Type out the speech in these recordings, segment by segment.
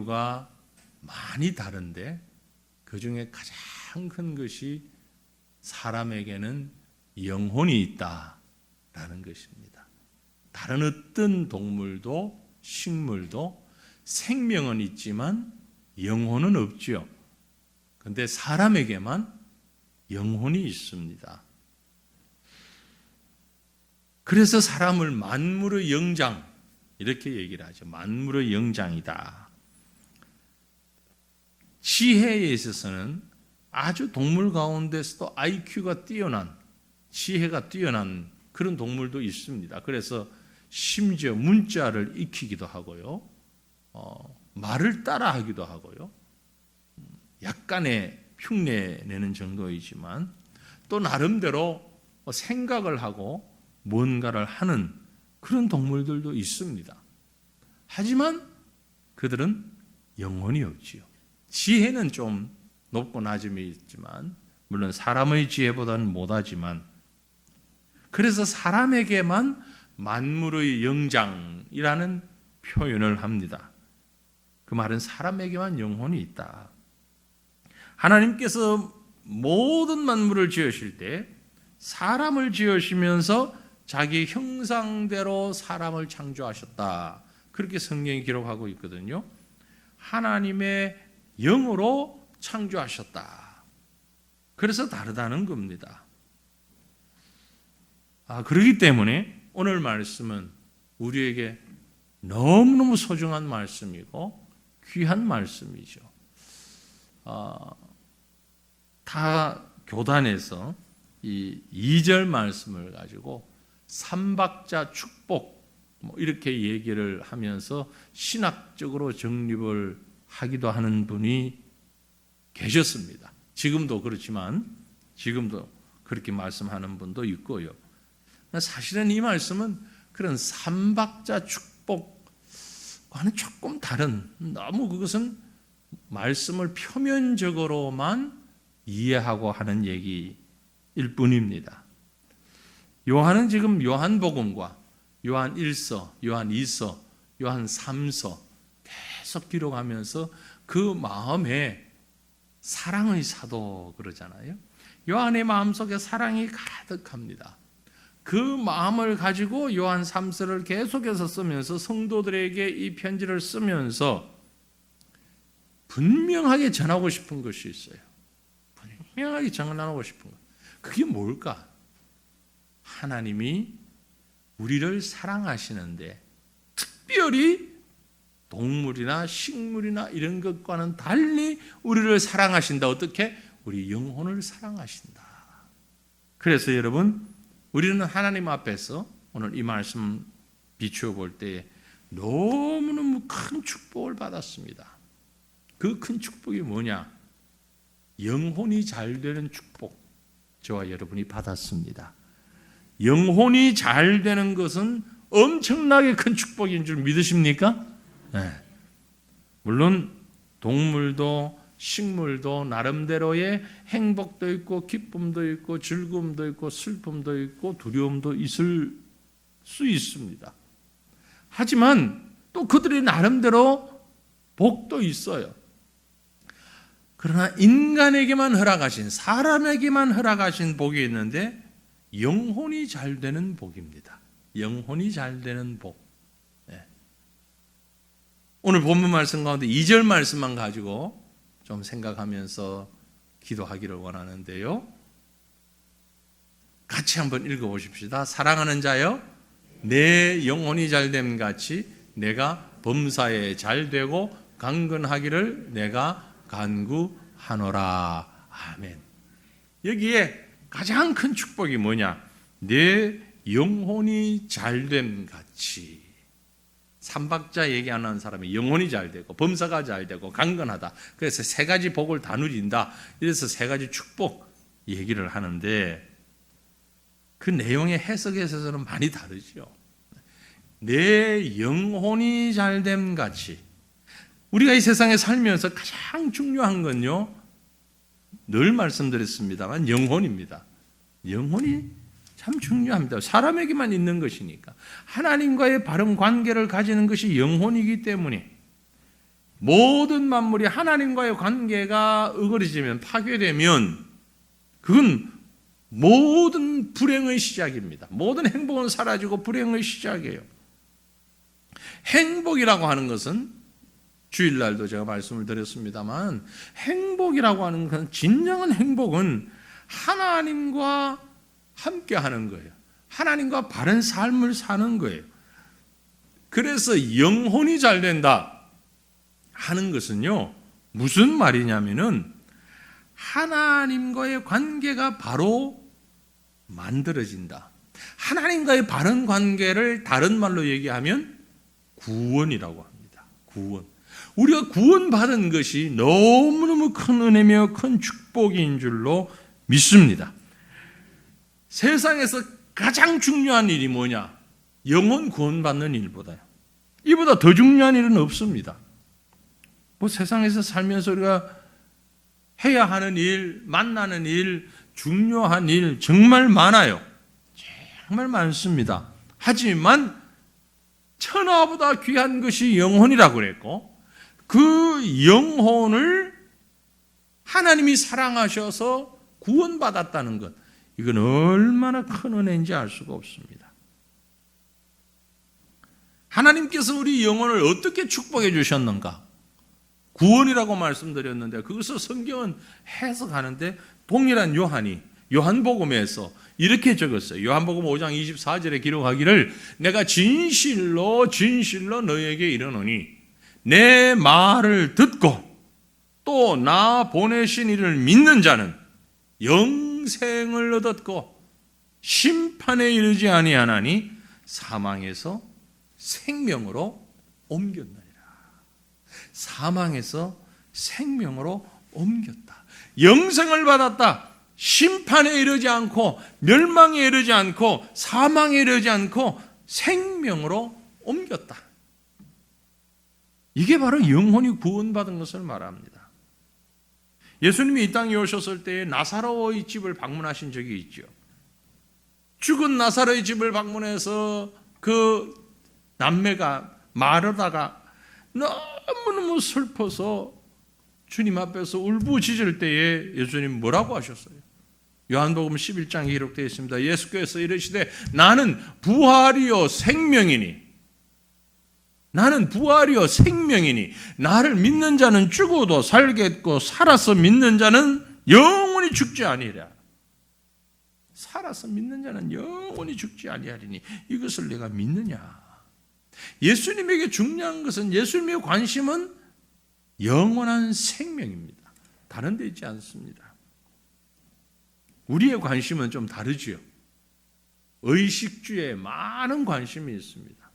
동물과 많이 다른데 그 중에 가장 큰 것이 사람에게는 영혼이 있다라는 것입니다. 다른 어떤 동물도 식물도 생명은 있지만 영혼은 없죠. 그런데 사람에게만 영혼이 있습니다. 그래서 사람을 만물의 영장 이렇게 얘기를 하죠. 만물의 영장이다. 지혜에 있어서는 아주 동물 가운데서도 IQ가 뛰어난, 지혜가 뛰어난 그런 동물도 있습니다. 그래서 심지어 문자를 익히기도 하고요. 말을 따라하기도 하고요. 약간의 흉내내는 정도이지만 또 나름대로 생각을 하고 뭔가를 하는 그런 동물들도 있습니다. 하지만 그들은 영혼이 없지요. 지혜는 좀 높고 낮음이 있지만 물론 사람의 지혜보다는 못하지만 그래서 사람에게만 만물의 영장이라는 표현을 합니다. 그 말은 사람에게만 영혼이 있다. 하나님께서 모든 만물을 지으실 때 사람을 지으시면서 자기 형상대로 사람을 창조하셨다. 그렇게 성경이 기록하고 있거든요. 하나님의 영으로 창조하셨다. 그래서 다르다는 겁니다. 그렇기 때문에 오늘 말씀은 우리에게 너무너무 소중한 말씀이고 귀한 말씀이죠. 다 교단에서 이 2절 말씀을 가지고 삼박자 축복 이렇게 얘기를 하면서 신학적으로 정립을 하기도 하는 분이 계셨습니다. 지금도 그렇지만 지금도 그렇게 말씀하는 분도 있고요. 사실은 이 말씀은 그런 삼박자 축복과는 조금 다른, 너무 그것은 말씀을 표면적으로만 이해하고 하는 얘기일 뿐입니다. 요한은 지금 요한복음과 요한 1서, 요한 2서, 요한 3서 계속 기록하면서 그 마음에 사랑의 사도 그러잖아요. 요한의 마음속에 사랑이 가득합니다. 그 마음을 가지고 요한 3서를 계속해서 쓰면서 성도들에게 이 편지를 쓰면서 분명하게 전하고 싶은 것이 있어요. 분명하게 전하고 싶은 것. 그게 뭘까? 하나님이 우리를 사랑하시는데 특별히 동물이나 식물이나 이런 것과는 달리 우리를 사랑하신다. 어떻게? 우리 영혼을 사랑하신다. 그래서 여러분, 우리는 하나님 앞에서 오늘 이 말씀 비추어 볼 때 너무너무 큰 축복을 받았습니다. 그 큰 축복이 뭐냐? 영혼이 잘 되는 축복, 저와 여러분이 받았습니다. 영혼이 잘 되는 것은 엄청나게 큰 축복인 줄 믿으십니까? 네. 물론 동물도 식물도 나름대로의 행복도 있고 기쁨도 있고 즐거움도 있고 슬픔도 있고 두려움도 있을 수 있습니다. 하지만 또 그들이 나름대로 복도 있어요. 그러나 인간에게만 허락하신, 사람에게만 허락하신 복이 있는데 영혼이 잘 되는 복입니다. 영혼이 잘 되는 복. 네. 오늘 본문 말씀 가운데 2절 말씀만 가지고 좀 생각하면서 기도하기를 원하는데요. 같이 한번 읽어보십시다. 사랑하는 자여, 내 영혼이 잘됨 같이 내가 범사에 잘되고 강건하기를 내가 간구하노라. 아멘. 여기에 가장 큰 축복이 뭐냐? 내 영혼이 잘됨 같이. 삼박자 얘기하는 사람이 영혼이 잘되고 범사가 잘되고 강건하다. 그래서 세 가지 복을 다 누린다. 이래서 세 가지 축복 얘기를 하는데 그 내용의 해석에 있어서는 많이 다르죠. 내 영혼이 잘됨 같이. 우리가 이 세상에 살면서 가장 중요한 건요, 늘 말씀드렸습니다만 영혼입니다. 영혼이 참 중요합니다. 사람에게만 있는 것이니까. 하나님과의 바른 관계를 가지는 것이 영혼이기 때문에 모든 만물이 하나님과의 관계가 어그러지면, 파괴되면 그건 모든 불행의 시작입니다. 모든 행복은 사라지고 불행의 시작이에요. 행복이라고 하는 것은, 주일날도 제가 말씀을 드렸습니다만, 행복이라고 하는 것은, 진정한 행복은 하나님과 함께 하는 거예요. 하나님과 바른 삶을 사는 거예요. 그래서 영혼이 잘 된다 하는 것은요, 무슨 말이냐면은 하나님과의 관계가 바로 만들어진다. 하나님과의 바른 관계를 다른 말로 얘기하면 구원이라고 합니다. 구원. 우리가 구원받은 것이 너무너무 큰 은혜며 큰 축복인 줄로 믿습니다. 세상에서 가장 중요한 일이 뭐냐? 영혼 구원받는 일보다요. 이보다 더 중요한 일은 없습니다. 뭐 세상에서 살면서 우리가 해야 하는 일, 만나는 일, 중요한 일 정말 많아요. 정말 많습니다. 하지만 천하보다 귀한 것이 영혼이라고 그랬고, 그 영혼을 하나님이 사랑하셔서 구원받았다는 것, 이건 얼마나 큰 은혜인지 알 수가 없습니다. 하나님께서 우리 영혼을 어떻게 축복해 주셨는가? 구원이라고 말씀드렸는데, 그것을 성경은 해석하는데 동일한 요한복음에서 이렇게 적었어요. 요한복음 5장 24절에 기록하기를, 내가 진실로 너에게 이르노니 내 말을 듣고 또 나 보내신 이를 믿는 자는 영생을 얻었고 심판에 이르지 아니하나니 사망에서 생명으로 옮겼나니라. 사망에서 생명으로 옮겼다. 영생을 받았다. 심판에 이르지 않고, 멸망에 이르지 않고, 사망에 이르지 않고 생명으로 옮겼다. 이게 바로 영혼이 구원받은 것을 말합니다. 예수님이 이 땅에 오셨을 때 나사로의 집을 방문하신 적이 있죠. 죽은 나사로의 집을 방문해서 그 남매가 마르다가 너무너무 슬퍼서 주님 앞에서 울부짖을 때에 예수님 뭐라고 하셨어요? 요한복음 11장에 기록되어 있습니다. 예수께서 이르시되 나는 부활이요 생명이니, 나는 부활이요 생명이니 나를 믿는 자는 죽어도 살겠고 살아서 믿는 자는 영원히 죽지 아니하리라. 살아서 믿는 자는 영원히 죽지 아니하리니 이것을 내가 믿느냐? 예수님에게 중요한 것은, 예수님의 관심은 영원한 생명입니다. 다른 데 있지 않습니다. 우리의 관심은 좀 다르지요. 의식주에 많은 관심이 있습니다.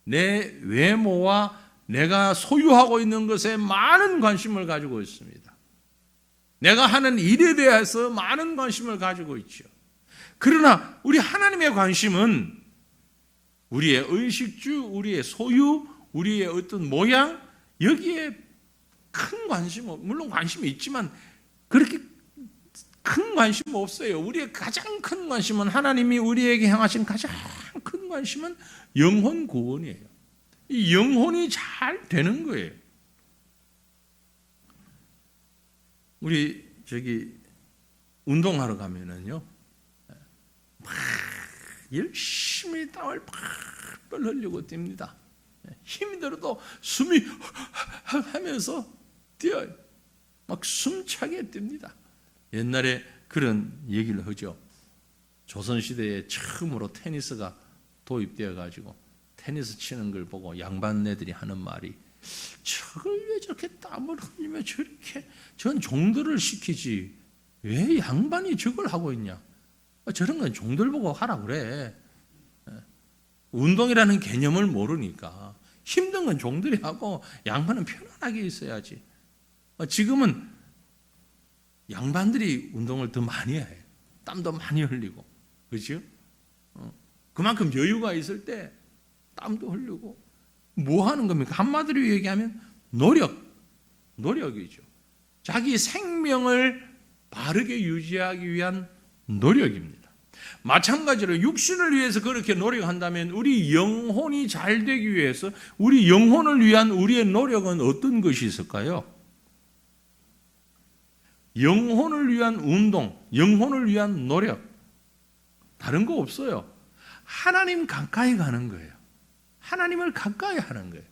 내 외모와 내가 소유하고 있는 것에 많은 관심을 가지고 있습니다. 내가 하는 일에 대해서 많은 관심을 가지고 있죠. 그러나 우리 하나님의 관심은 우리의 의식주, 우리의 소유, 우리의 어떤 모양, 여기에 큰 관심, 물론 관심이 있지만 그렇게 큰 관심 없어요. 우리의 가장 큰 관심은, 하나님이 우리에게 향하신 가장 큰 관심은 영혼 구원이에요. 이 영혼이 잘 되는 거예요. 우리 운동하러 가면은요, 막 열심히 땀을 펄펄 흘리고 뜁니다. 힘이 들어도 숨이 하면서 뛰어요. 막 숨차게 뜁니다. 옛날에 그런 얘기를 하죠. 조선시대에 처음으로 테니스가 도입되어 가지고 테니스 치는 걸 보고 양반네들이 하는 말이, 저걸 왜 저렇게 땀을 흘리며 저렇게, 전 종들을 시키지 왜 양반이 저걸 하고 있냐? 저런 건 종들 보고 하라 그래. 운동이라는 개념을 모르니까 힘든 건 종들이 하고 양반은 편안하게 있어야지. 지금은 양반들이 운동을 더 많이 해. 땀도 많이 흘리고. 그렇죠? 그만큼 여유가 있을 때 땀도 흘리고. 뭐 하는 겁니까? 한마디로 얘기하면 노력이죠. 자기 생명을 바르게 유지하기 위한 노력입니다. 마찬가지로 육신을 위해서 그렇게 노력한다면 우리 영혼이 잘 되기 위해서 우리 영혼을 위한 우리의 노력은 어떤 것이 있을까요? 영혼을 위한 운동, 영혼을 위한 노력, 다른 거 없어요. 하나님 가까이 가는 거예요. 하나님을 가까이 하는 거예요.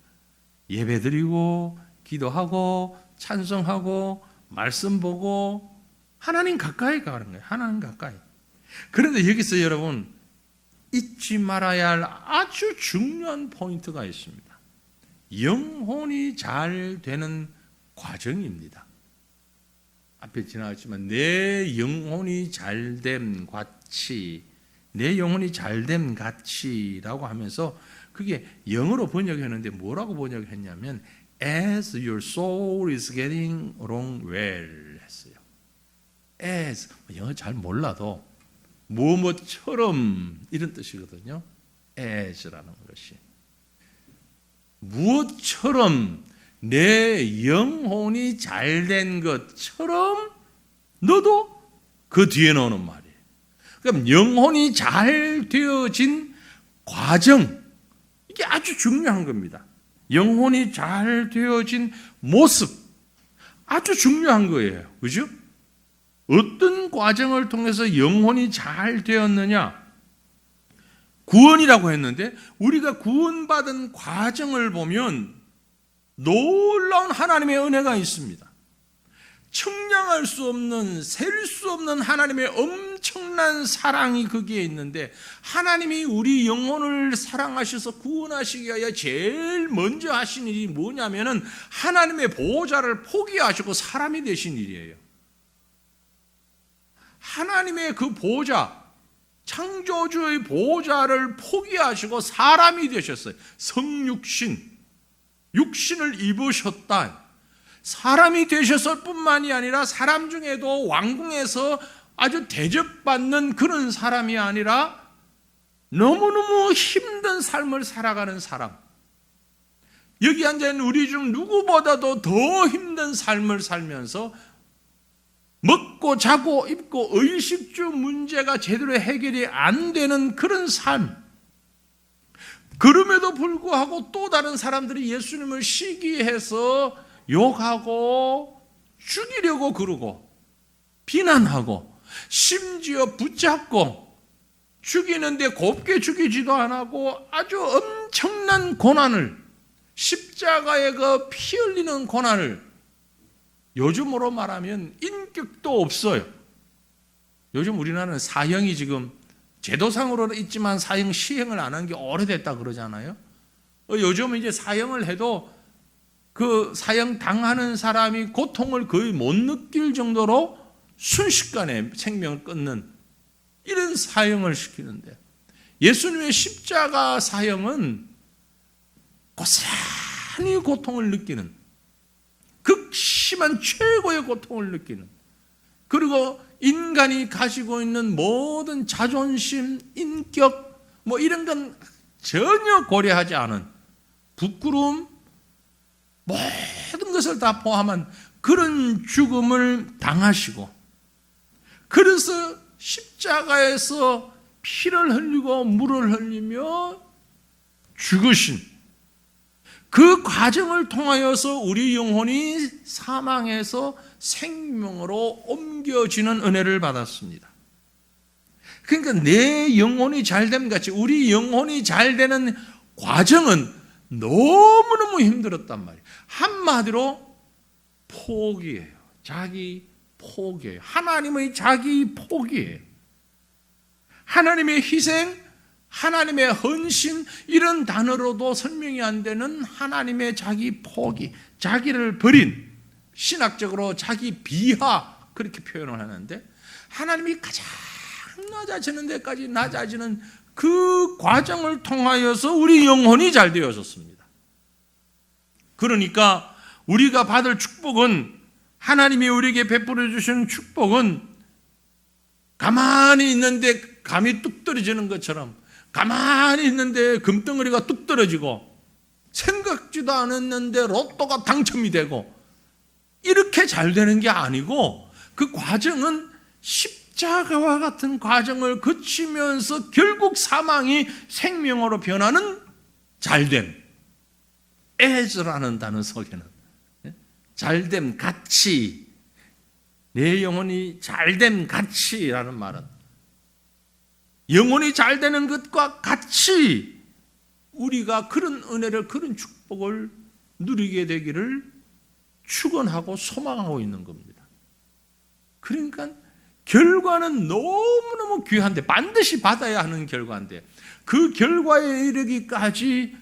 예배드리고 기도하고 찬송하고 말씀 보고 하나님 가까이 가는 거예요. 하나님 가까이. 그런데 여기서 여러분 잊지 말아야 할 아주 중요한 포인트가 있습니다. 영혼이 잘 되는 과정입니다. 앞에 지나갔지만 내 영혼이 잘됨 같이, 내 영혼이 잘됨 같이라고 하면서 그게 영어로 번역했는데 뭐라고 번역했냐면 as your soul is getting along well 했어요. as, 영어 잘 몰라도 무엇처럼 이런 뜻이거든요. as라는 것이 무엇처럼 내 영혼이 잘된 것처럼 너도 그 뒤에 나오는 말이에요. 그럼 영혼이 잘 되어진 과정, 이게 아주 중요한 겁니다. 영혼이 잘 되어진 모습, 아주 중요한 거예요. 그죠? 어떤 과정을 통해서 영혼이 잘 되었느냐? 구원이라고 했는데 우리가 구원받은 과정을 보면 놀라운 하나님의 은혜가 있습니다. 측량할 수 없는, 셀 수 없는 하나님의 엄청난 사랑이 거기에 있는데 하나님이 우리 영혼을 사랑하셔서 구원하시기 위하여 제일 먼저 하신 일이 뭐냐면은 하나님의 보호자를 포기하시고 사람이 되신 일이에요. 하나님의 그 보호자, 창조주의 보호자를 포기하시고 사람이 되셨어요. 성육신, 육신을 입으셨다. 사람이 되셨을 뿐만이 아니라 사람 중에도 왕궁에서 아주 대접받는 그런 사람이 아니라 너무너무 힘든 삶을 살아가는 사람. 여기 앉아있는 우리 중 누구보다도 더 힘든 삶을 살면서 먹고 자고 입고 의식주 문제가 제대로 해결이 안 되는 그런 삶. 그럼에도 불구하고 또 다른 사람들이 예수님을 시기해서 욕하고 죽이려고 그러고 비난하고 심지어 붙잡고 죽이는데 곱게 죽이지도 안 하고 아주 엄청난 고난을, 십자가에 그 피 흘리는 고난을, 요즘으로 말하면 인격도 없어요. 요즘 우리나라는 사형이 지금 제도상으로는 있지만 사형 시행을 안 한 게 오래됐다 그러잖아요. 요즘은 이제 사형을 해도 그 사형 당하는 사람이 고통을 거의 못 느낄 정도로 순식간에 생명을 끊는 이런 사형을 시키는데 예수님의 십자가 사형은 고스란히 고통을 느끼는, 극심한 최고의 고통을 느끼는, 그리고 인간이 가지고 있는 모든 자존심, 인격 뭐 이런 건 전혀 고려하지 않은 부끄러움, 모든 것을 다 포함한 그런 죽음을 당하시고, 그래서 십자가에서 피를 흘리고 물을 흘리며 죽으신 그 과정을 통하여서 우리 영혼이 사망에서 생명으로 옮겨지는 은혜를 받았습니다. 그러니까 내 영혼이 잘됨 같이 우리 영혼이 잘 되는 과정은 너무너무 힘들었단 말이에요. 한마디로 포기예요. 자기 포기예요. 하나님의 자기 포기예요. 하나님의 희생, 하나님의 헌신, 이런 단어로도 설명이 안 되는 하나님의 자기 포기, 자기를 버린, 신학적으로 자기 비하 그렇게 표현을 하는데 하나님이 가장 낮아지는 데까지 낮아지는 그 과정을 통하여서 우리 영혼이 잘 되어졌습니다. 그러니까 우리가 받을 축복은, 하나님이 우리에게 베풀어 주시는 축복은 가만히 있는데 감이 뚝 떨어지는 것처럼, 가만히 있는데 금덩어리가 뚝 떨어지고, 생각지도 않았는데 로또가 당첨이 되고, 이렇게 잘 되는 게 아니고 그 과정은 십자가 십자가와 같은 과정을 거치면서 결국 사망이 생명으로 변하는 잘됨, as라는 단어 속에는 잘됨, 같이, 내 영혼이 잘됨 같이라는 말은 영혼이 잘되는 것과 같이 우리가 그런 은혜를, 그런 축복을 누리게 되기를 축원하고 소망하고 있는 겁니다. 그러니까 결과는 너무너무 귀한데, 반드시 받아야 하는 결과인데, 그 결과에 이르기까지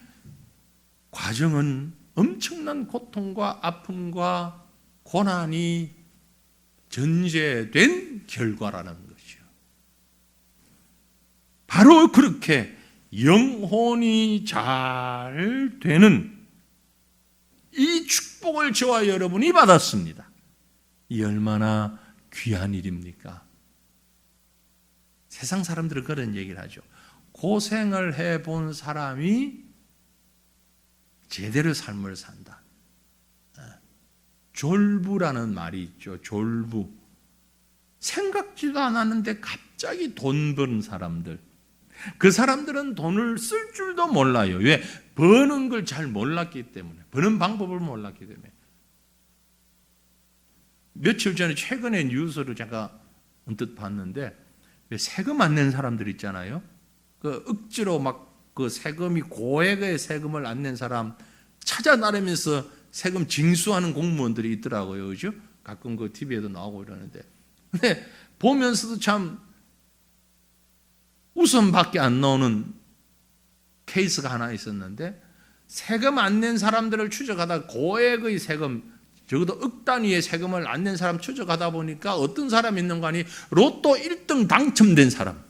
과정은 엄청난 고통과 아픔과 고난이 전제된 결과라는 것이요. 바로 그렇게 영혼이 잘 되는 이 축복을 저와 여러분이 받았습니다. 이 얼마나 귀한 일입니까? 세상 사람들은 그런 얘기를 하죠. 고생을 해본 사람이 제대로 삶을 산다. 졸부라는 말이 있죠. 졸부. 생각지도 않았는데 갑자기 돈 버는 사람들. 그 사람들은 돈을 쓸 줄도 몰라요. 왜? 버는 걸 잘 몰랐기 때문에. 버는 방법을 몰랐기 때문에. 며칠 전에 최근에 뉴스를 제가 언뜻 봤는데, 세금 안 낸 사람들 있잖아요. 그 억지로 막 그 세금이 고액의 세금을 안 낸 사람 찾아 나르면서 세금 징수하는 공무원들이 있더라고요. 그죠? 가끔 그 TV에도 나오고 이러는데. 근데 보면서도 참 웃음밖에 안 나오는 케이스가 하나 있었는데, 세금 안 낸 사람들을 추적하다 고액의 세금, 적어도 억 단위의 세금을 안 낸 사람 추적하다 보니까 어떤 사람이 있는 거 아니, 로또 1등 당첨된 사람.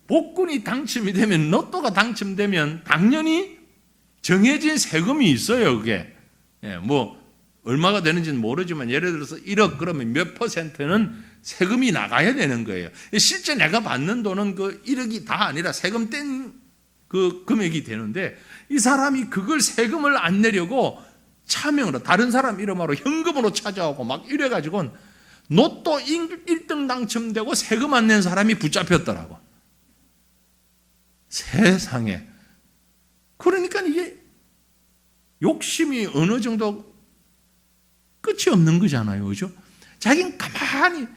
복권이 당첨이 되면, 로또가 당첨되면 당연히 정해진 세금이 있어요. 그게 뭐 얼마가 되는지는 모르지만, 예를 들어서 1억 그러면 몇 퍼센트는 세금이 나가야 되는 거예요. 실제 내가 받는 돈은 그 1억이 다 아니라 세금 뗀 그 금액이 되는데, 이 사람이 그걸 세금을 안 내려고 차명으로 다른 사람 이름으로 현금으로 찾아오고 막 이래가지고는 로또 1등 당첨되고 세금 안 낸 사람이 붙잡혔더라고. 세상에. 그러니까 이게 욕심이 어느 정도 끝이 없는 거잖아요. 그죠? 자기는 가만히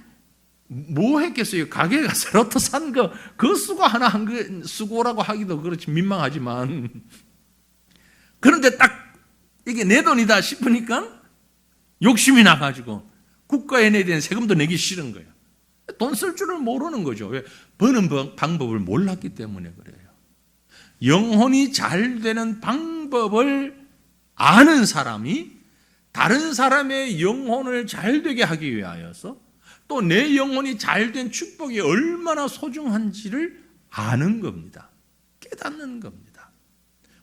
뭐 했겠어요? 가게에 가서 로또 산 거, 그 수고 하나 한 거 수고라고 하기도 그렇지 민망하지만. 그런데 딱 이게 내 돈이다 싶으니까 욕심이 나가지고 국가에 내야 되는 세금도 내기 싫은 거예요. 돈 쓸 줄을 모르는 거죠. 왜? 버는 방법을 몰랐기 때문에 그래요. 영혼이 잘 되는 방법을 아는 사람이 다른 사람의 영혼을 잘 되게 하기 위하여서, 또 내 영혼이 잘 된 축복이 얼마나 소중한지를 아는 겁니다. 깨닫는 겁니다.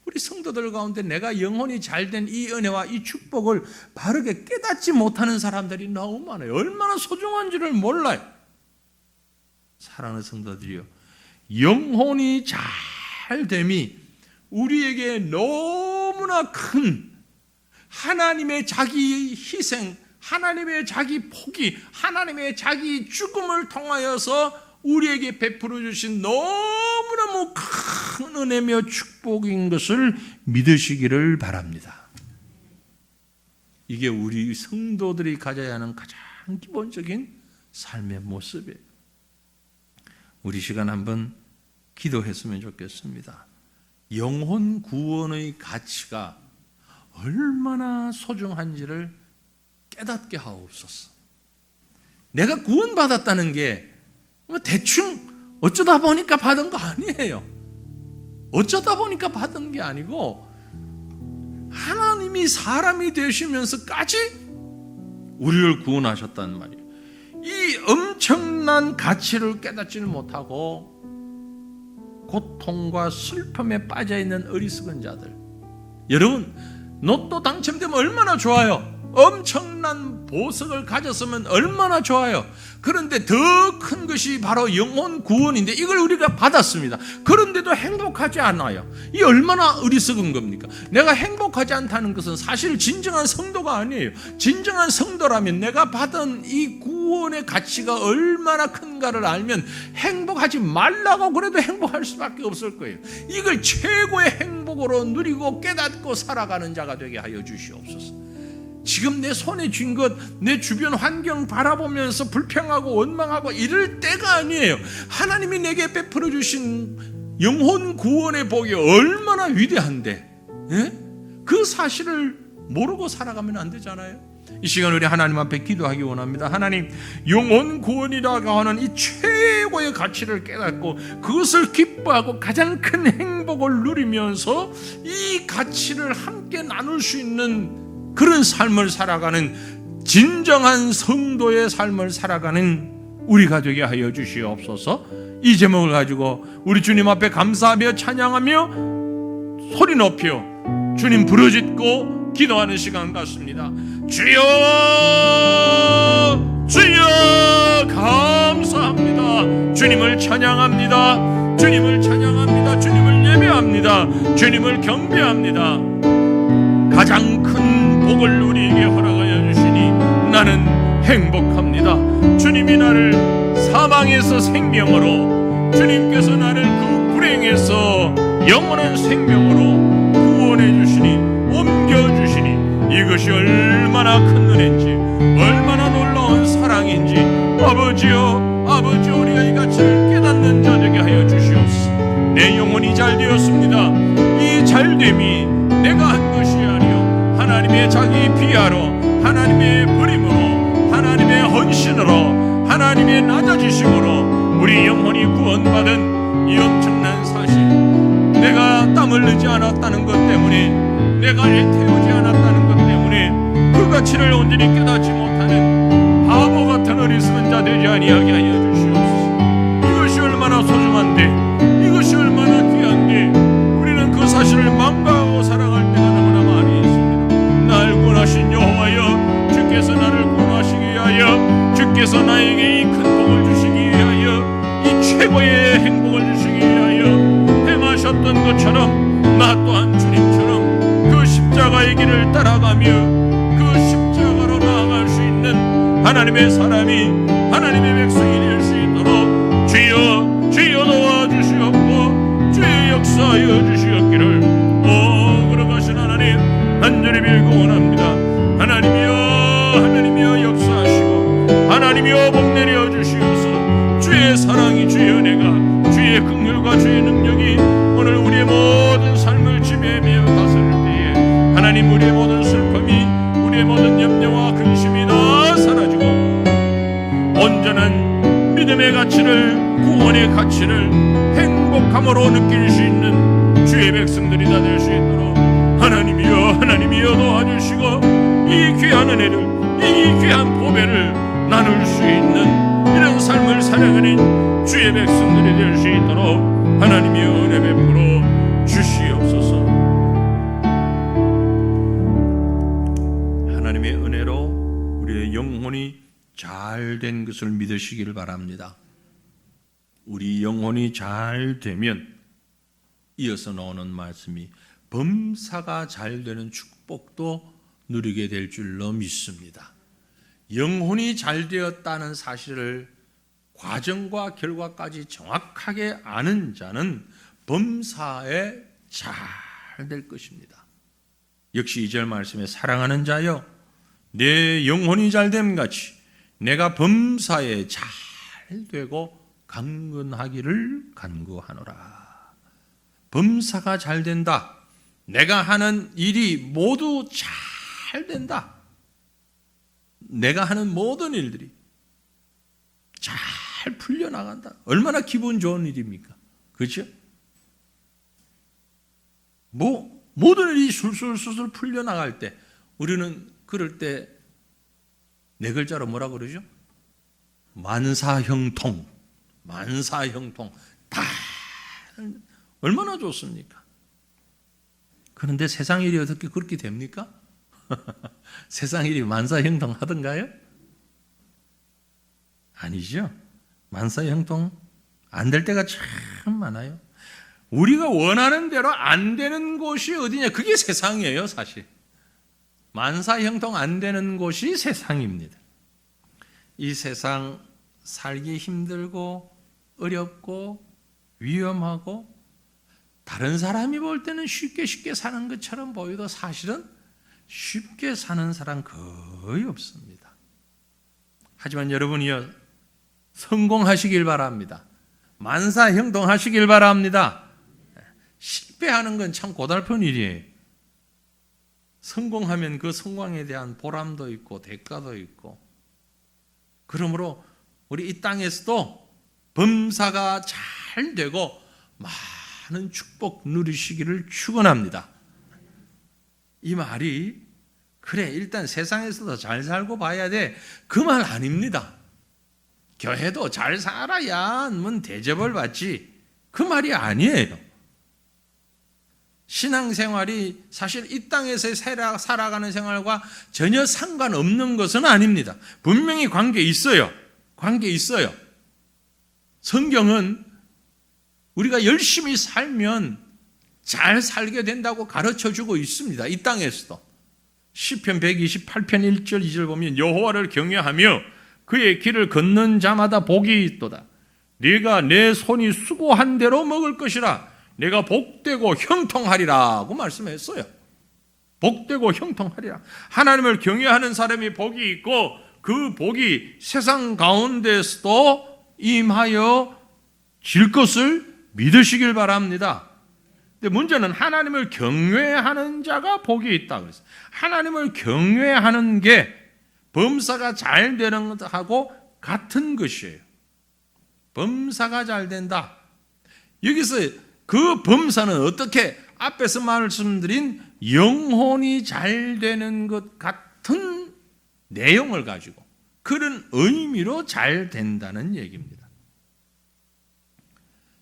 우리 성도들 가운데 내가 영혼이 잘 된 이 은혜와 이 축복을 바르게 깨닫지 못하는 사람들이 너무 많아요. 얼마나 소중한지를 몰라요. 사랑하는 성도들이요, 영혼이 잘됨이 우리에게 너무나 큰 하나님의 자기 희생, 하나님의 자기 포기, 하나님의 자기 죽음을 통하여서 우리에게 베풀어 주신 너무너무 큰 은혜며 축복인 것을 믿으시기를 바랍니다. 이게 우리 성도들이 가져야 하는 가장 기본적인 삶의 모습이에요. 우리 시간 한번 기도했으면 좋겠습니다. 영혼 구원의 가치가 얼마나 소중한지를 깨닫게 하옵소서. 내가 구원받았다는 게 대충 어쩌다 보니까 받은 거 아니에요. 어쩌다 보니까 받은 게 아니고, 하나님이 사람이 되시면서까지 우리를 구원하셨단 말이에요. 이 엄청난 가치를 깨닫지를 못하고 고통과 슬픔에 빠져있는 어리석은 자들, 여러분 로또 당첨되면 얼마나 좋아요. 엄청난 보석을 가졌으면 얼마나 좋아요. 그런데 더 큰 것이 바로 영혼 구원인데 이걸 우리가 받았습니다. 그런데도 행복하지 않아요. 이 얼마나 어리석은 겁니까? 내가 행복하지 않다는 것은 사실 진정한 성도가 아니에요. 진정한 성도라면 내가 받은 이 구원의 가치가 얼마나 큰가를 알면 행복하지 말라고 그래도 행복할 수밖에 없을 거예요. 이걸 최고의 행복으로 누리고 깨닫고 살아가는 자가 되게 하여 주시옵소서. 지금 내 손에 쥔 것, 내 주변 환경 바라보면서 불평하고 원망하고 이럴 때가 아니에요. 하나님이 내게 베풀어 주신 영혼 구원의 복이 얼마나 위대한데, 그 사실을 모르고 살아가면 안 되잖아요. 이 시간 우리 하나님 앞에 기도하기 원합니다. 하나님, 영혼 구원이라고 하는 이 최고의 가치를 깨닫고 그것을 기뻐하고 가장 큰 행복을 누리면서 이 가치를 함께 나눌 수 있는 그런 삶을 살아가는 진정한 성도의 삶을 살아가는 우리가 되게 하여 주시옵소서. 이 제목을 가지고 우리 주님 앞에 감사하며 찬양하며 소리 높여 주님 부르짖고 기도하는 시간 같습니다. 주여 주여 감사합니다. 주님을 찬양합니다. 주님을 찬양합니다. 주님을 예배합니다. 주님을 경배합니다. 가장 큰 복을 우리에게 허락하여 주시니 나는 행복합니다. 주님이 나를 사망에서 생명으로, 주님께서 나를 그 불행에서 영원한 생명으로 구원해 주시니, 옮겨 주시니, 이것이 얼마나 큰 은혜인지, 얼마나 놀라운 사랑인지, 아버지여, 아버지여, 우리가 이 가치를 깨닫는 자 되게 하여 주시옵소서. 내 영혼이 잘 되었습니다. 이 잘됨이 내가 한 것이 아니요 하나님의 자기 비하로, 하나님의 버림으로, 하나님의 헌신으로, 하나님의 낮아지심으로 우리 영혼이 구원받은 이 엄청난 사실, 내가 땀 흘리지 않았다는 것 때문에, 내가 애태우지 않았다는 것 때문에 그 가치를 온전히 깨닫지 못하는 바보 같은 어리석은 자 되지 아니하게 하여 주시옵소서. 이것이 얼마나 소중한데, 이것이 얼마나 귀한데 우리는 그 사실을 망각하고 살아갈 때가 너무나 많이 있습니다. 날 구원하신 여호와여, 주께서 나를 구원하시기 위하여, 주께서 나에게 이 큰 복을 주시기 위하여, 이 최고의 행복을 주시기 위하여 행하셨던 것처럼 나 또한 주님처럼 그 십자가의 길을 따라가며 그 십자가로 나아갈 수 있는 하나님의 사람이, 하나님의 백성이 될 수 있도록 주여 주여 도와주시옵고 주의 역사하여 주시옵기를 걸어가신 하나님 간절히 빌고 원합니다. 하나님이여, 하나님이여 역사하시고, 하나님이여 복 내려 주시옵소서. 주의 사랑이, 주의 은혜가, 주의 긍휼과 주의 능력이 오늘 우리의 모든 삶을 지배하며 다스릴 때에 하나님, 우리의 모든 슬픔이, 우리의 모든 염려와 근심이 다 사라지고 온전한 믿음의 가치를, 구원의 가치를 행복함으로 느낄 수 있는 주의 백성들이 다 될 수 있도록 하나님이여, 하나님이여 도와주시고 이 귀한 은혜를, 이 귀한 보배를 나눌 수 있는 이런 삶을 살아가는 주의 백성들이 될 수 있도록 하나님이여 은혜 베풀어 주시옵소서. 하나님의 은혜로 우리의 영혼이 잘 된 것을 믿으시기를 바랍니다. 우리 영혼이 잘 되면 이어서 나오는 말씀이 범사가 잘 되는 축복도 누리게 될 줄로 믿습니다. 영혼이 잘 되었다는 사실을 과정과 결과까지 정확하게 아는 자는 범사에 잘 될 것입니다. 역시 2절 말씀에 사랑하는 자여, 내 영혼이 잘됨 같이 내가 범사에 잘 되고 강건하기를 간구하노라. 범사가 잘 된다. 내가 하는 일이 모두 잘 된다. 내가 하는 모든 일들이 잘 풀려나간다. 얼마나 기분 좋은 일입니까? 그렇죠? 모든 일이 술술술술 풀려나갈 때, 우리는 그럴 때 네 글자로 뭐라 그러죠? 만사형통. 만사형통. 다 얼마나 좋습니까? 그런데 세상 일이 어떻게 그렇게 됩니까? 세상 일이 만사형통하던가요? 아니죠. 만사형통 안 될 때가 참 많아요. 우리가 원하는 대로 안 되는 곳이 어디냐? 그게 세상이에요, 사실. 만사형통 안 되는 곳이 세상입니다. 이 세상 살기 힘들고 어렵고 위험하고 다른 사람이 볼 때는 쉽게 사는 것처럼 보여도 사실은 쉽게 사는 사람 거의 없습니다. 하지만 여러분이요, 성공하시길 바랍니다. 만사형통하시길 바랍니다. 실패하는 건 참 고달픈 일이에요. 성공하면 그 성공에 대한 보람도 있고 대가도 있고, 그러므로 우리 이 땅에서도 범사가 잘 되고 많은 축복 누리시기를 축원합니다. 이 말이 그래 일단 세상에서도 잘 살고 봐야 돼, 그 말 아닙니다. 교회도 잘 살아야 대접을 받지, 그 말이 아니에요. 신앙생활이 사실 이 땅에서 살아가는 생활과 전혀 상관없는 것은 아닙니다. 분명히 관계 있어요. 성경은 우리가 열심히 살면 잘 살게 된다고 가르쳐주고 있습니다. 이 땅에서도. 시편 128편 1절 2절 보면 여호와를 경외하며 그의 길을 걷는 자마다 복이 있도다. 네가 내 손이 수고한 대로 먹을 것이라. 내가 복되고 형통하리라고 말씀했어요. 복되고 형통하리라. 하나님을 경외하는 사람이 복이 있고 그 복이 세상 가운데서도 임하여 질 것을 믿으시길 바랍니다. 근데 문제는 하나님을 경외하는 자가 복이 있다 그랬어요. 하나님을 경외하는 게 범사가 잘 되는 것하고 같은 것이에요. 범사가 잘 된다. 여기서 그 범사는 어떻게 앞에서 말씀드린 영혼이 잘 되는 것 같은 내용을 가지고 그런 의미로 잘 된다는 얘기입니다.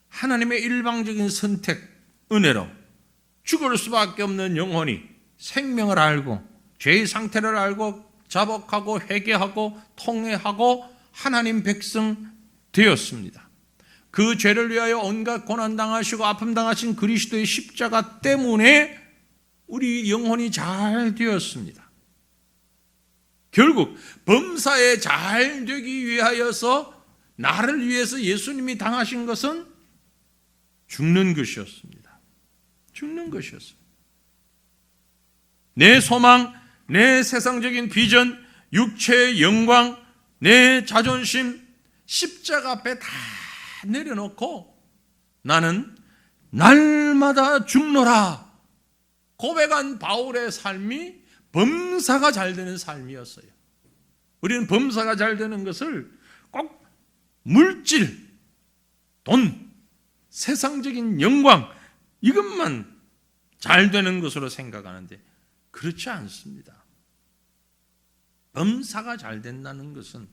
하나님의 일방적인 선택, 은혜로 죽을 수밖에 없는 영혼이 생명을 알고 죄의 상태를 알고 자복하고 회개하고 통회하고 하나님 백성 되었습니다. 그 죄를 위하여 온갖 고난당하시고 아픔당하신 그리스도의 십자가 때문에 우리 영혼이 잘 되었습니다. 결국 범사에 잘 되기 위하여서 나를 위해서 예수님이 당하신 것은 죽는 것이었습니다. 죽는 것이었습니다. 내 소망, 내 세상적인 비전, 육체의 영광, 내 자존심, 십자가 앞에 다 내려놓고 나는 날마다 죽노라 고백한 바울의 삶이 범사가 잘 되는 삶이었어요. 우리는 범사가 잘 되는 것을 꼭 물질, 돈, 세상적인 영광 이것만 잘 되는 것으로 생각하는데 그렇지 않습니다. 범사가 잘 된다는 것은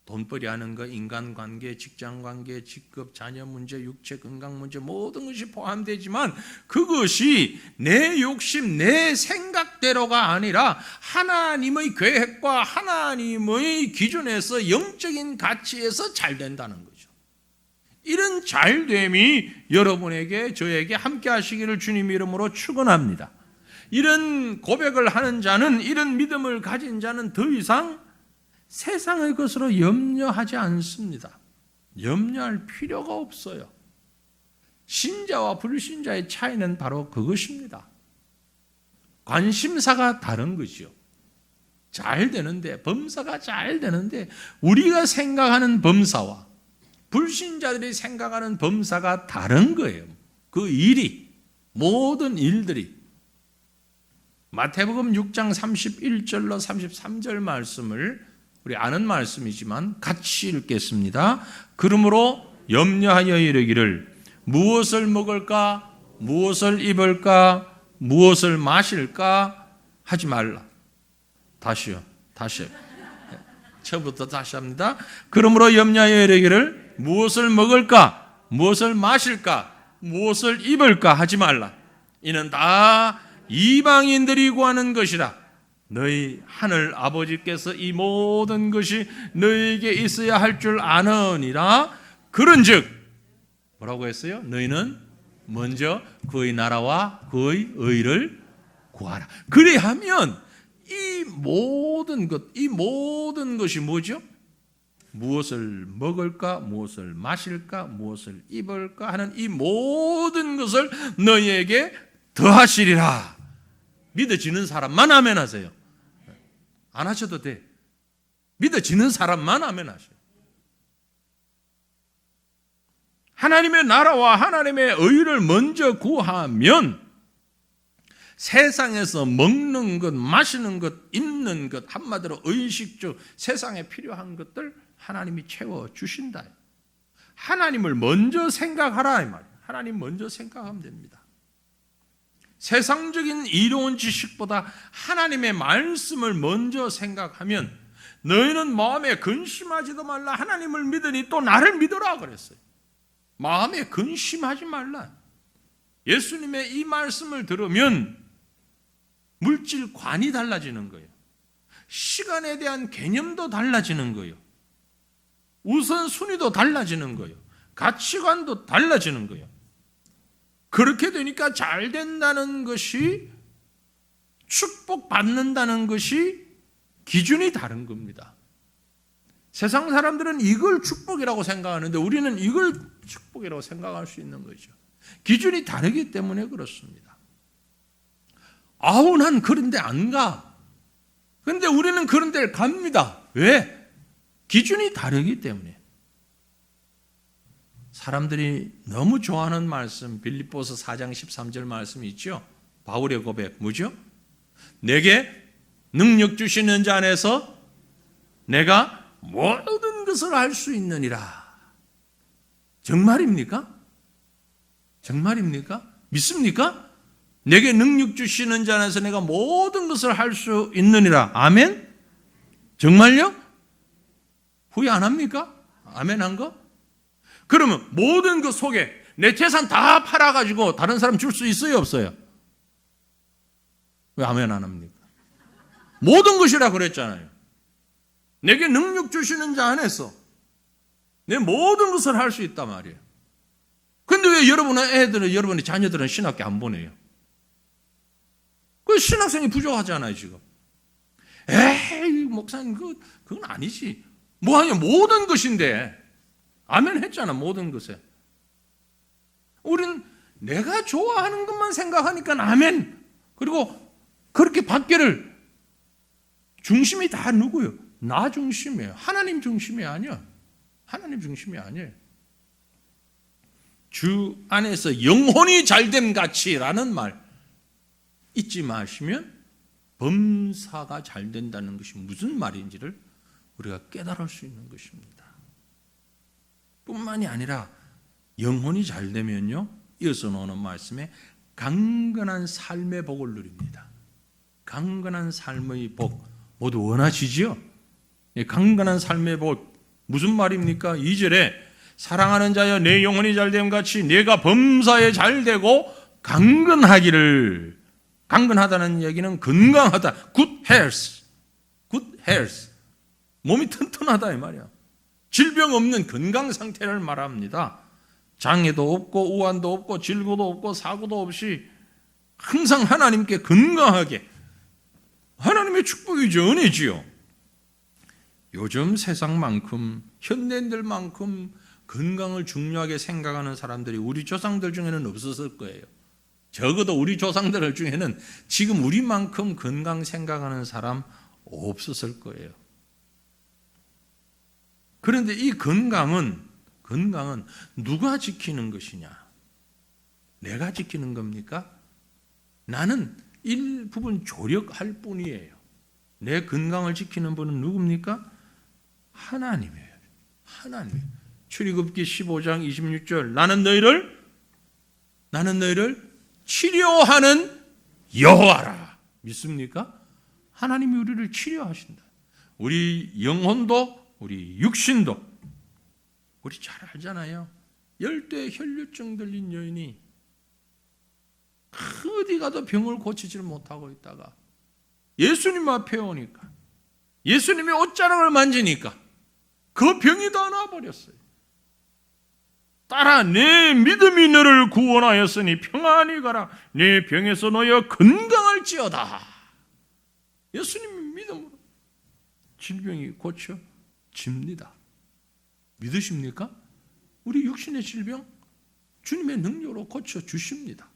돈벌이 하는 것, 인간관계, 직장관계, 직급, 자녀 문제, 육체 건강 문제 모든 것이 포함되지만 그것이 내 욕심, 내 생각대로가 아니라 하나님의 계획과 하나님의 기준에서 영적인 가치에서 잘 된다는 거죠. 이런 잘됨이 여러분에게 저에게 함께 하시기를 주님 이름으로 축원합니다. 이런 고백을 하는 자는, 이런 믿음을 가진 자는 더 이상 세상의 것으로 염려하지 않습니다. 염려할 필요가 없어요. 신자와 불신자의 차이는 바로 그것입니다. 관심사가 다른 거죠. 잘 되는데, 범사가 잘 되는데 우리가 생각하는 범사와 불신자들이 생각하는 범사가 다른 거예요. 그 일이, 모든 일들이. 마태복음 6장 31절로 33절 말씀을 우리 아는 말씀이지만 같이 읽겠습니다. 그러므로 염려하여 이르기를 무엇을 먹을까, 무엇을 입을까, 무엇을 마실까 하지 말라. 다시요. 처음부터 다시 합니다. 그러므로 염려하여 이르기를 무엇을 먹을까, 무엇을 마실까, 무엇을 입을까 하지 말라. 이는 다 이방인들이 구하는 것이라. 너희 하늘 아버지께서 이 모든 것이 너희에게 있어야 할 줄 아느니라. 그런즉 뭐라고 했어요? 너희는 먼저 그의 나라와 그의 의를 구하라. 그리하면 이 모든 것이 뭐죠? 무엇을 먹을까, 무엇을 마실까, 무엇을 입을까 하는 이 모든 것을 너희에게 더하시리라. 믿어지는 사람만 아멘 하세요. 안 하셔도 돼. 믿어지는 사람만 아멘 하세요. 하나님의 나라와 하나님의 의를 먼저 구하면 세상에서 먹는 것, 마시는 것, 입는 것, 한마디로 의식주, 세상에 필요한 것들 하나님이 채워주신다. 하나님을 먼저 생각하라 이 말이에요. 하나님 먼저 생각하면 됩니다. 세상적인 이로운 지식보다 하나님의 말씀을 먼저 생각하면 너희는 마음에 근심하지도 말라. 하나님을 믿으니 또 나를 믿어라 그랬어요. 마음에 근심하지 말라. 예수님의 이 말씀을 들으면 물질관이 달라지는 거예요. 시간에 대한 개념도 달라지는 거예요. 우선순위도 달라지는 거예요. 가치관도 달라지는 거예요. 그렇게 되니까 잘 된다는 것이, 축복받는다는 것이 기준이 다른 겁니다. 세상 사람들은 이걸 축복이라고 생각하는데 우리는 이걸 축복이라고 생각할 수 있는 거죠. 기준이 다르기 때문에 그렇습니다. 아우, 난 그런 데 안 가. 그런데 우리는 그런 데를 갑니다. 왜? 기준이 다르기 때문에. 사람들이 너무 좋아하는 말씀, 빌립보서 4장 13절 말씀이 있죠. 바울의 고백, 뭐죠? 내게 능력 주시는 자 안에서 내가 모든 것을 할 수 있느니라. 정말입니까? 정말입니까? 믿습니까? 내게 능력 주시는 자 안에서 내가 모든 것을 할 수 있느니라. 아멘? 정말요? 후회 안 합니까? 아멘 한 거? 그러면 모든 것 속에 내 재산 다 팔아가지고 다른 사람 줄 수 있어요, 없어요? 왜 아멘 안 합니까? 모든 것이라 그랬잖아요. 내게 능력 주시는 자 안에서 내 모든 것을 할 수 있단 말이에요. 근데 왜 여러분의 자녀들은 신학교 안 보내요? 그 신학생이 부족하잖아요, 지금. 에이, 목사님, 그건 아니지. 뭐하냐, 모든 것인데. 아멘 했잖아, 모든 것에. 우린 내가 좋아하는 것만 생각하니까 아멘. 그리고 그렇게 밖에를 중심이 다 누구예요? 나 중심이에요. 하나님 중심이 아니야. 하나님 중심이 아니에요. 주 안에서 영혼이 잘됨 같이라는 말 잊지 마시면 범사가 잘 된다는 것이 무슨 말인지를 우리가 깨달을 수 있는 것입니다. 뿐만이 아니라 영혼이 잘 되면요, 이어서 나오는 말씀에 강건한 삶의 복을 누립니다. 강건한 삶의 복 모두 원하시지요? 강건한 삶의 복 무슨 말입니까? 2절에 사랑하는 자여 내 영혼이 잘됨 같이 내가 범사에 잘되고 강건하기를. 강건하다는 얘기는 건강하다. good health. good health. 몸이 튼튼하다 이 말이야. 질병 없는 건강 상태를 말합니다. 장애도 없고 우환도 없고 질고도 없고 사고도 없이 항상 하나님께 건강하게. 하나님의 축복이죠. 은혜지요. 요즘 세상만큼 현대인들만큼 건강을 중요하게 생각하는 사람들이 우리 조상들 중에는 없었을 거예요. 적어도 우리 조상들 중에는 지금 우리만큼 건강 생각하는 사람 없었을 거예요. 그런데 이 건강은 누가 지키는 것이냐? 내가 지키는 겁니까? 나는 일부분 조력할 뿐이에요. 내 건강을 지키는 분은 누굽니까? 하나님이에요. 하나님. 출애굽기 15장 26절 나는 너희를 치료하는 여호와라. 믿습니까? 하나님이 우리를 치료하신다. 우리 영혼도 우리 육신도 우리 잘 알잖아요. 열대 혈류증 들린 여인이 어디 가도 병을 고치지를 못하고 있다가 예수님 앞에 오니까, 예수님의 옷자락을 만지니까 그 병이 다 나아버렸어요. 딸아, 내 믿음이 너를 구원하였으니 평안히 가라. 내 병에서 너여 건강할지어다. 예수님의 믿음으로 질병이 고쳐집니다. 믿으십니까? 우리 육신의 질병 주님의 능력으로 고쳐주십니다.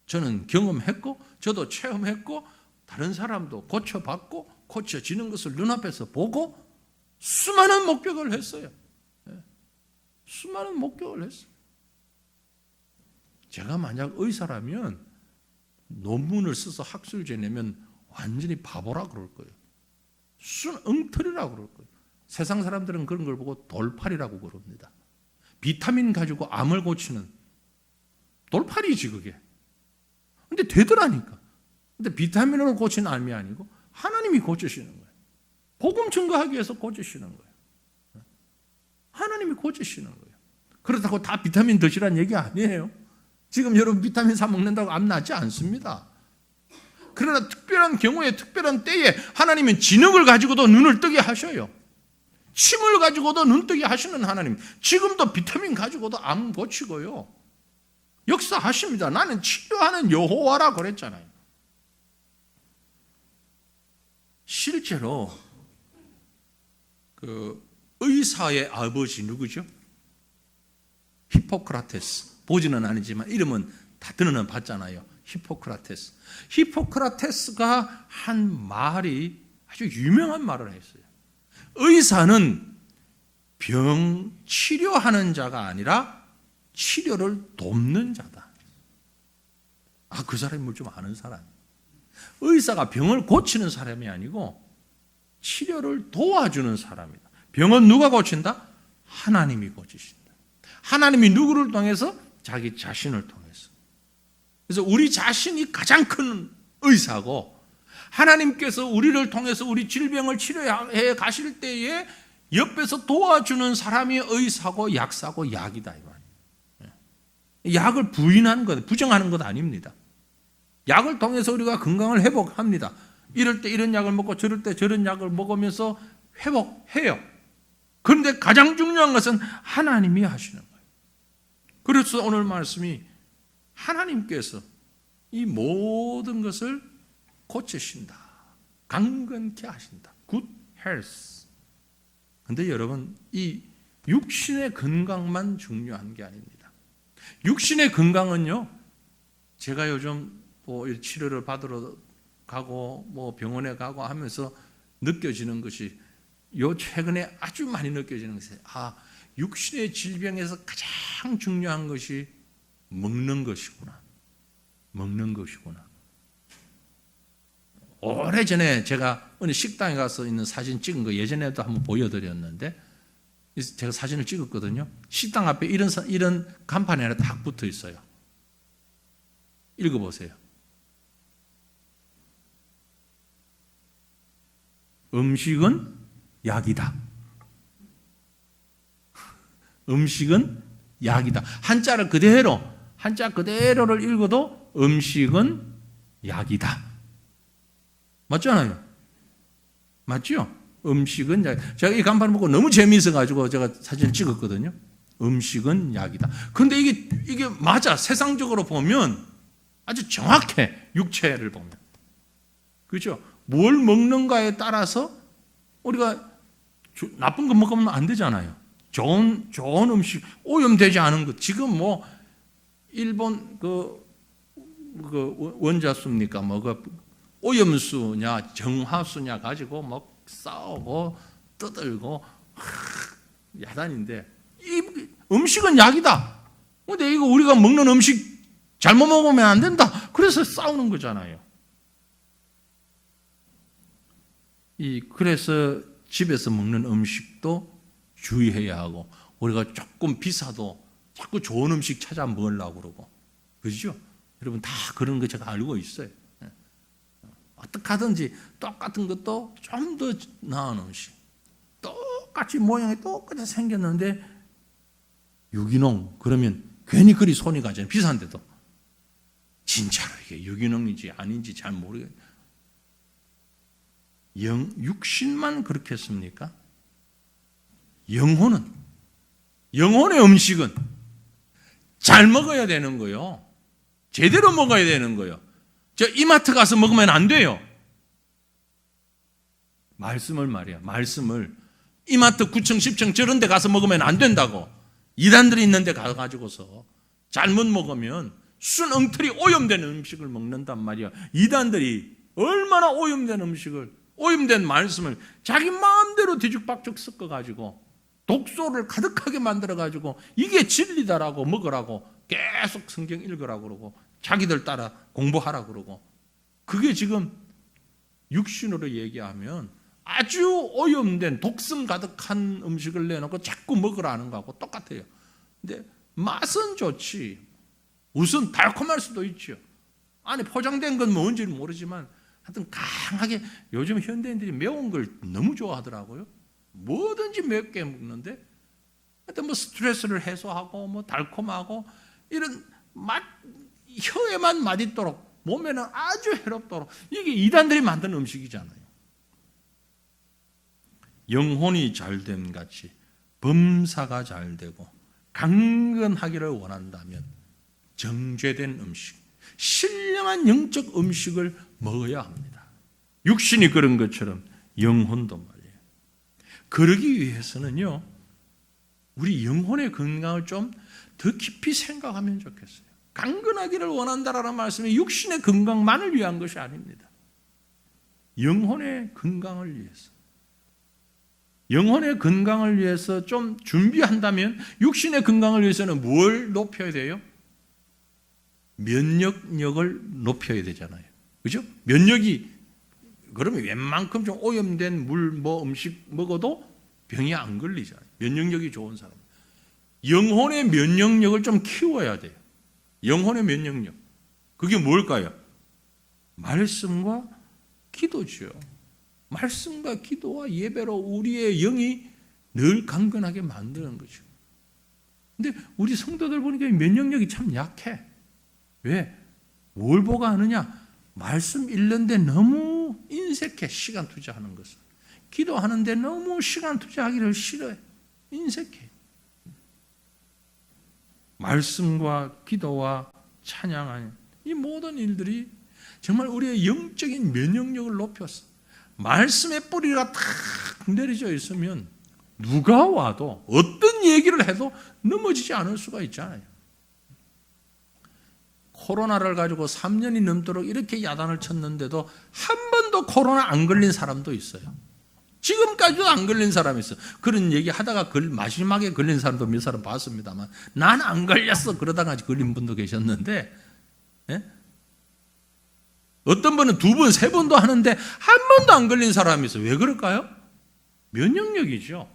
저는 경험했고 저도 체험했고 다른 사람도 고쳐받고 고쳐지는 것을 눈앞에서 보고 수많은 목격을 했어요. 수많은 목격을 했어요. 제가 만약 의사라면 논문을 써서 학술제 내면 완전히 바보라 그럴 거예요. 순 엉터리라 그럴 거예요. 세상 사람들은 그런 걸 보고 돌팔이라고 그럽니다. 비타민 가지고 암을 고치는 돌팔이지 그게. 근데 되더라니까. 근데 비타민으로 고치는 암이 아니고 하나님이 고치시는 거예요. 복음 증거하기 위해서 고치시는 거예요. 하나님이 고치시는 거예요. 그렇다고 다 비타민 드시라는 얘기 아니에요. 지금 여러분 비타민 사 먹는다고 암 나지 않습니다. 그러나 특별한 경우에 특별한 때에 하나님은 진흙을 가지고도 눈을 뜨게 하셔요. 침을 가지고도 눈 뜨게 하시는 하나님. 지금도 비타민 가지고도 암 고치고요. 역사하십니다. 나는 치료하는 여호와라 그랬잖아요. 실제로 그 의사의 아버지 누구죠? 히포크라테스. 보지는 않지만 이름은 다 들어는 봤잖아요. 히포크라테스. 히포크라테스가 한 말이 아주 유명한 말을 했어요. 의사는 병 치료하는 자가 아니라 치료를 돕는 자다. 아, 그 사람이 뭘 좀 아는 사람. 의사가 병을 고치는 사람이 아니고 치료를 도와주는 사람이다. 병은 누가 고친다? 하나님이 고치신다. 하나님이 누구를 통해서? 자기 자신을 통해서. 그래서 우리 자신이 가장 큰 의사고 하나님께서 우리를 통해서 우리 질병을 치료해 가실 때에 옆에서 도와주는 사람이 의사고 약사고 약이다 이 말이에요. 약을 부인하는 것, 부정하는 것 아닙니다. 약을 통해서 우리가 건강을 회복합니다. 이럴 때 이런 약을 먹고 저럴 때 저런 약을 먹으면서 회복해요. 그런데 가장 중요한 것은 하나님이 하시는 거예요. 그래서 오늘 말씀이 하나님께서 이 모든 것을 고치신다. 강건케 하신다. Good health. 그런데 여러분, 이 육신의 건강만 중요한 게 아닙니다. 육신의 건강은요, 제가 요즘 뭐 치료를 받으러 가고 뭐 병원에 가고 하면서 느껴지는 것이 요 최근에 아주 많이 느껴지는 것이 육신의 질병에서 가장 중요한 것이 먹는 것이구나. 먹는 것이구나. 오래전에 제가 어느 식당에 가서 있는 사진 찍은 거 예전에도 한번 보여드렸는데 제가 사진을 찍었거든요. 식당 앞에 이런 간판이 하나 딱 붙어 있어요. 읽어보세요. 음식은 약이다. 음식은 약이다. 한자 그대로를 읽어도 음식은 약이다. 맞잖아요. 맞죠? 음식은 약. 제가 이 간판 보고 너무 재미있어가지고 제가 사진을 찍었거든요. 음식은 약이다. 그런데 이게 맞아. 세상적으로 보면 아주 정확해. 육체를 보면. 그렇죠? 뭘 먹는가에 따라서 우리가 나쁜 거 먹으면 안 되잖아요. 좋은 음식, 오염되지 않은 것. 지금 뭐 일본 그 원자수입니까? 오염수냐 정화수냐 가지고 막 싸우고 떠들고 야단인데 이 음식은 약이다. 근데 이거 우리가 먹는 음식 잘못 먹으면 안 된다. 그래서 싸우는 거잖아요. 그래서 집에서 먹는 음식도 주의해야 하고 우리가 조금 비싸도 자꾸 좋은 음식 찾아 먹으려고 그러고 그렇죠? 여러분 다 그런 거 제가 알고 있어요. 어떻게 하든지 똑같은 것도 좀 더 나은 음식 똑같이 모양이 똑같이 생겼는데 유기농 그러면 괜히 그리 손이 가잖아요. 비싼데도 진짜로 이게 유기농인지 아닌지 잘 모르겠어요. 육신만 그렇겠습니까? 영혼의 음식은 잘 먹어야 되는 거요. 제대로 먹어야 되는 거요. 저 이마트 가서 먹으면 안 돼요. 말씀을 이마트 9층 10층 저런 데 가서 먹으면 안 된다고. 이단들이 있는 데 가가지고서 잘못 먹으면 순 엉터리 오염된 음식을 먹는단 말이야. 이단들이 얼마나 오염된 말씀을 자기 마음대로 뒤죽박죽 섞어가지고 독소를 가득하게 만들어가지고 이게 진리다라고 먹으라고 계속 성경 읽으라고 그러고 자기들 따라 공부하라고 그러고, 그게 지금 육신으로 얘기하면 아주 오염된 독성 가득한 음식을 내놓고 자꾸 먹으라는 거하고 똑같아요. 근데 맛은 좋지. 우선 달콤할 수도 있죠. 안에 포장된 건 뭔지는 모르지만 하여튼 강하게, 요즘 현대인들이 매운 걸 너무 좋아하더라고요. 뭐든지 맵게 먹는데 하여튼 뭐 스트레스를 해소하고 뭐 달콤하고 이런 맛, 혀에만 맛있도록 몸에는 아주 해롭도록, 이게 이단들이 만든 음식이잖아요. 영혼이 잘됨 같이 범사가 잘되고 강건하기를 원한다면 정죄된 음식, 신령한 영적 음식을 먹어야 합니다. 육신이 그런 것처럼 영혼도 말이에요. 그러기 위해서는요, 우리 영혼의 건강을 좀 더 깊이 생각하면 좋겠어요. 강건하기를 원한다라는 말씀이 육신의 건강만을 위한 것이 아닙니다. 영혼의 건강을 위해서. 영혼의 건강을 위해서 좀 준비한다면 육신의 건강을 위해서는 뭘 높여야 돼요? 면역력을 높여야 되잖아요. 그죠? 면역이, 그러면 웬만큼 좀 오염된 물, 음식 먹어도 병이 안 걸리잖아요. 면역력이 좋은 사람. 영혼의 면역력을 좀 키워야 돼요. 영혼의 면역력. 그게 뭘까요? 말씀과 기도죠. 말씀과 기도와 예배로 우리의 영이 늘 강건하게 만드는 거죠. 근데 우리 성도들 보니까 면역력이 참 약해. 왜? 뭘 보고 하느냐? 말씀 읽는데 너무 인색해. 시간 투자하는 것을. 기도하는데 너무 시간 투자하기를 싫어해. 인색해. 말씀과 기도와 찬양하는 이 모든 일들이 정말 우리의 영적인 면역력을 높였어. 말씀의 뿌리가 탁 내려져 있으면 누가 와도 어떤 얘기를 해도 넘어지지 않을 수가 있잖아요. 코로나를 가지고 3년이 넘도록 이렇게 야단을 쳤는데도 한 번도 코로나 안 걸린 사람도 있어요. 지금까지도 안 걸린 사람이 있어요. 그런 얘기 하다가 마지막에 걸린 사람도 몇 사람 봤습니다만, 난 안 걸렸어 그러다가 걸린 분도 계셨는데, 예? 어떤 분은 2번, 3번도 하는데 한 번도 안 걸린 사람이 있어요. 왜 그럴까요? 면역력이죠.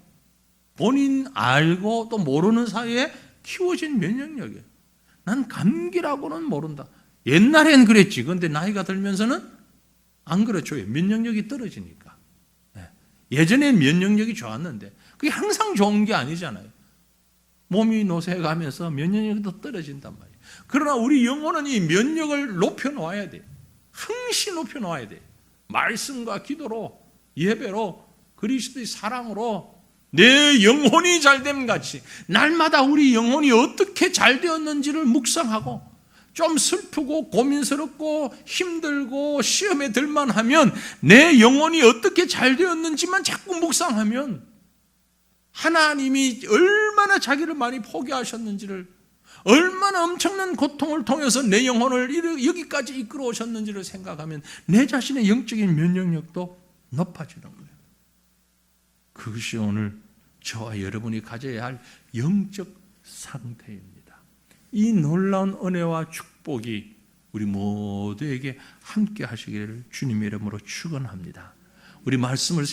본인 알고 또 모르는 사이에 키워진 면역력이에요. 난 감기라고는 모른다. 옛날엔 그랬지. 그런데 나이가 들면서는 안 그렇죠. 면역력이 떨어지니까. 예전엔 면역력이 좋았는데 그게 항상 좋은 게 아니잖아요. 몸이 노쇠가면서 면역력이 더 떨어진단 말이에요. 그러나 우리 영혼은 이 면역을 높여놓아야 돼요. 항시 높여놓아야 돼요. 말씀과 기도로, 예배로, 그리스도의 사랑으로 내 영혼이 잘됨 같이 날마다 우리 영혼이 어떻게 잘 되었는지를 묵상하고, 좀 슬프고 고민스럽고 힘들고 시험에 들만 하면 내 영혼이 어떻게 잘 되었는지만 자꾸 묵상하면 하나님이 얼마나 자기를 많이 포기하셨는지를, 얼마나 엄청난 고통을 통해서 내 영혼을 여기까지 이끌어 오셨는지를 생각하면 내 자신의 영적인 면역력도 높아지는 거예요. 그것이 오늘 저와 여러분이 가져야 할 영적 상태입니다. 이 놀라운 은혜와 축복이 우리 모두에게 함께 하시기를 주님의 이름으로 축원합니다. 우리 말씀을